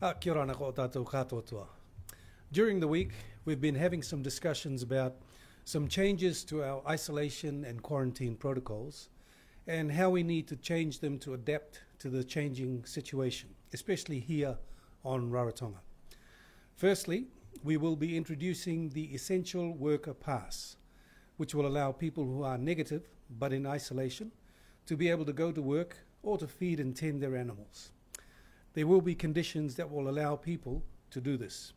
Kia ora ko tātou katoa toa. During the week, we've been having some discussions about some changes to our isolation and quarantine protocols and how we need to change them to adapt to the changing situation, especially here on Rarotonga. Firstly, we will be introducing the Essential Worker Pass, which will allow people who are negative but in isolation to be able to go to work or to feed and tend their animals. There will be conditions that will allow people to do this.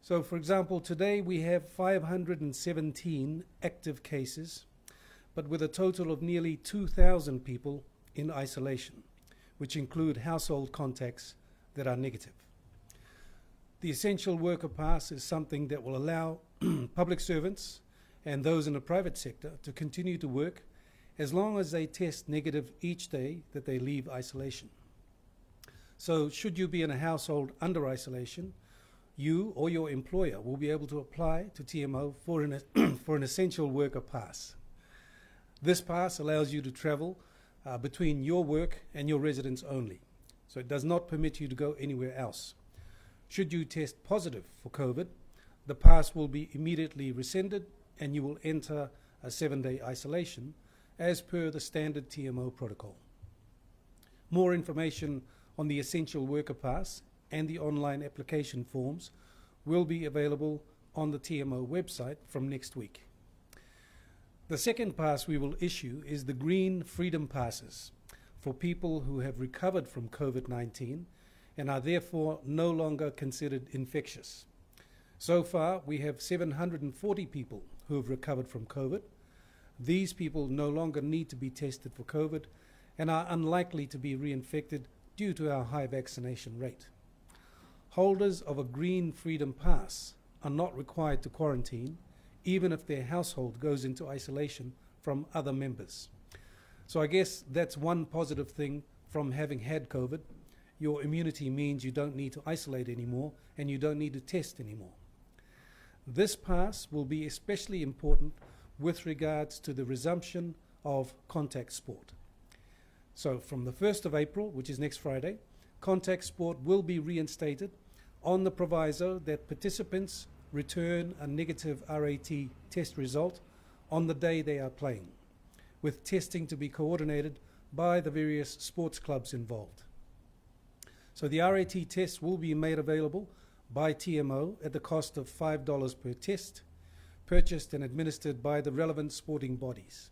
So, for example, today we have 517 active cases, but with a total of nearly 2,000 people in isolation, which include household contacts that are negative. The Essential Worker Pass is something that will allow public servants and those in the private sector to continue to work as long as they test negative each day that they leave isolation. So should you be in a household under isolation, you or your employer will be able to apply to TMO for an Essential Worker Pass. This pass allows you to travel between your work and your residence only. So it does not permit you to go anywhere else. Should you test positive for COVID, the pass will be immediately rescinded and you will enter a 7-day isolation as per the standard TMO protocol. More information on the Essential Worker Pass and the online application forms will be available on the TMO website from next week. The second pass we will issue is the Green Freedom Passes for people who have recovered from COVID-19 and are therefore no longer considered infectious. So far, we have 740 people who have recovered from COVID. These people no longer need to be tested for COVID and are unlikely to be reinfected due to our high vaccination rate. Holders of a Green Freedom Pass are not required to quarantine, even if their household goes into isolation from other members. So I guess that's one positive thing from having had COVID. Your immunity means you don't need to isolate anymore and you don't need to test anymore. This pass will be especially important with regards to the resumption of contact sport. So from the 1st of April, which is next Friday, contact sport will be reinstated on the proviso that participants return a negative RAT test result on the day they are playing, with testing to be coordinated by the various sports clubs involved. So the RAT test will be made available by TMO at the cost of $5 per test, purchased and administered by the relevant sporting bodies.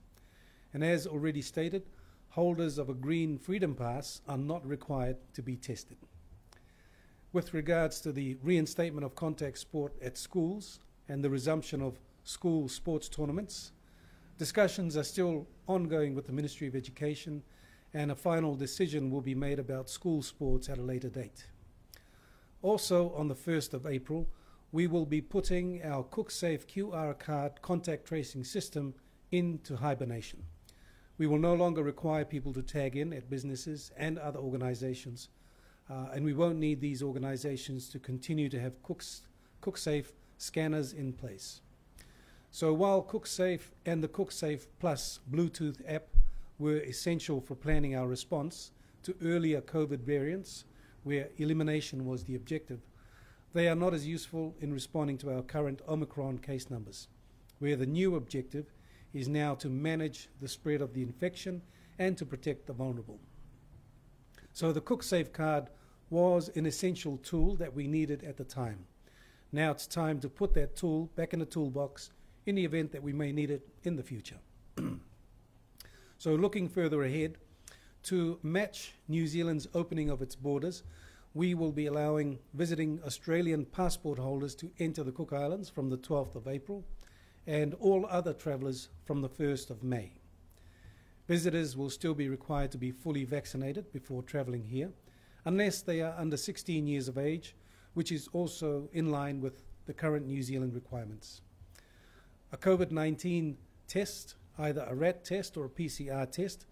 And as already stated, holders of a Green Freedom Pass are not required to be tested. With regards to the reinstatement of contact sport at schools and the resumption of school sports tournaments, discussions are still ongoing with the Ministry of Education and a final decision will be made about school sports at a later date. Also on the 1st of April, we will be putting our CookSafe QR card contact tracing system into hibernation. We will no longer require people to tag in at businesses and other organizations, and we won't need these organizations to continue to have CookSafe scanners in place. So while CookSafe and the CookSafe Plus Bluetooth app were essential for planning our response to earlier COVID variants, where elimination was the objective, they are not as useful in responding to our current Omicron case numbers, where the new objective is now to manage the spread of the infection and to protect the vulnerable. So the CookSafe card was an essential tool that we needed at the time. Now it's time to put that tool back in the toolbox in the event that we may need it in the future. So looking further ahead, to match New Zealand's opening of its borders, we will be allowing visiting Australian passport holders to enter the Cook Islands from the 12th of April and all other travellers from the 1st of May. Visitors will still be required to be fully vaccinated before travelling here, unless they are under 16 years of age, which is also in line with the current New Zealand requirements. A COVID-19 test, either a RAT test or a PCR test,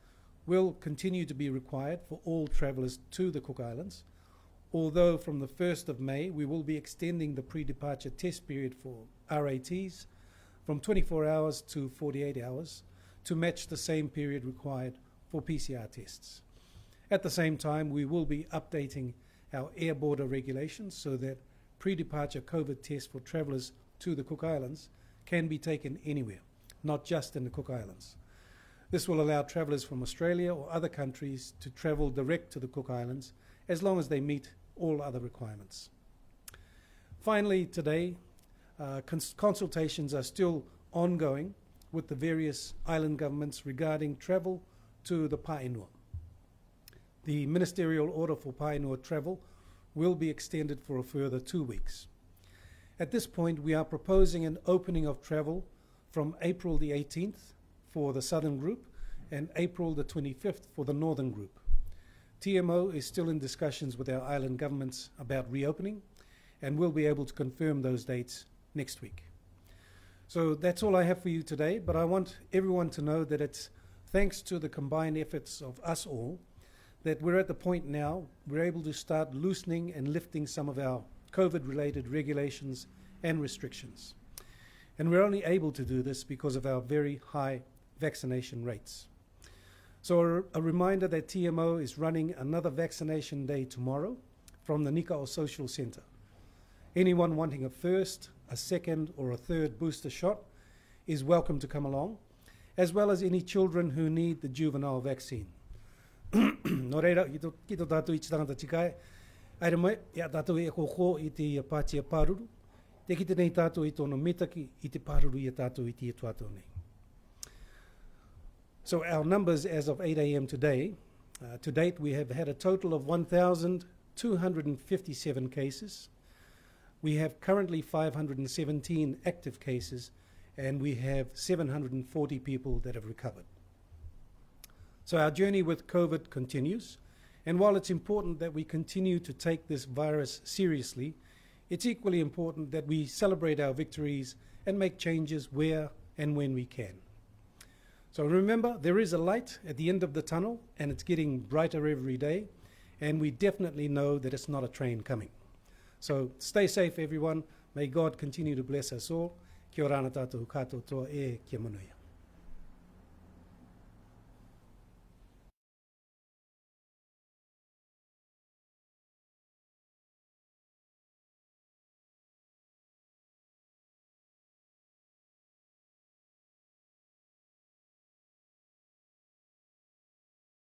will continue to be required for all travellers to the Cook Islands, although from the 1st of May we will be extending the pre-departure test period for RATs from 24 hours to 48 hours to match the same period required for PCR tests. At the same time, we will be updating our air border regulations so that pre-departure COVID tests for travellers to the Cook Islands can be taken anywhere, not just in the Cook Islands. This will allow travellers from Australia or other countries to travel direct to the Cook Islands as long as they meet all other requirements. Finally, today, consultations are still ongoing with the various island governments regarding travel to the Paenua. The ministerial order for Paenua travel will be extended for a further 2 weeks. At this point, we are proposing an opening of travel from April the 18th for the southern group and April the 25th for the northern group. TMO is still in discussions with our island governments about reopening, and we'll be able to confirm those dates next week. So that's all I have for you today, but I want everyone to know that it's thanks to the combined efforts of us all that we're at the point now we're able to start loosening and lifting some of our COVID-related regulations and restrictions. And we're only able to do this because of our very high vaccination rates. So a reminder that TMO is running another vaccination day tomorrow from the Nikao Social Centre. Anyone wanting a first, a second or a third booster shot is welcome to come along, as well as any children who need the juvenile vaccine. No reira, ki tō tātou I te tangata tikai, aere mai, ia tātou e kōkō I te pātia pāruru, te ki te nei tātou I tōna metaki, I te pāruru I tātou I te tuatau nei. So our numbers as of 8 a.m. today, to date we have had a total of 1,257 cases. We have currently 517 active cases, and we have 740 people that have recovered. So our journey with COVID continues, and while it's important that we continue to take this virus seriously, it's equally important that we celebrate our victories and make changes where and when we can. So remember, there is a light at the end of the tunnel, and it's getting brighter every day, and we definitely know that it's not a train coming. So stay safe, everyone. May God continue to bless us all. Kia ora ana tātou katoa toa e kia manuia.